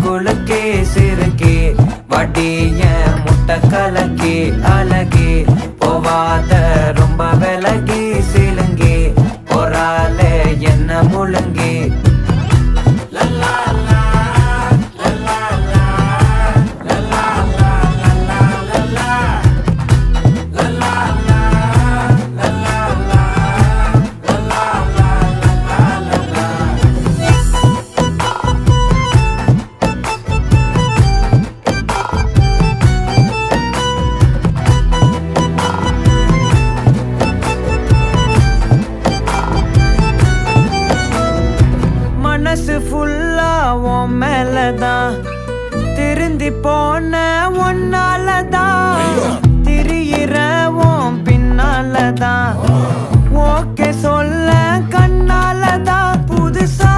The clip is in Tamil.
குலுக்கி சிறுக்கி வடிய முட்டை கலக்கி அழகி போவாத ரொம்ப விலகி சிலுங்கி பொறாலே என்ன முழுங்கி மனசு ஃபுல்லா உன் மேலதான் திருந்தி போன ஒன்னாலதான் திரியிற உன் பின்னாலதான் ஓகே சொல்ல கண்ணாலதான் புதுசா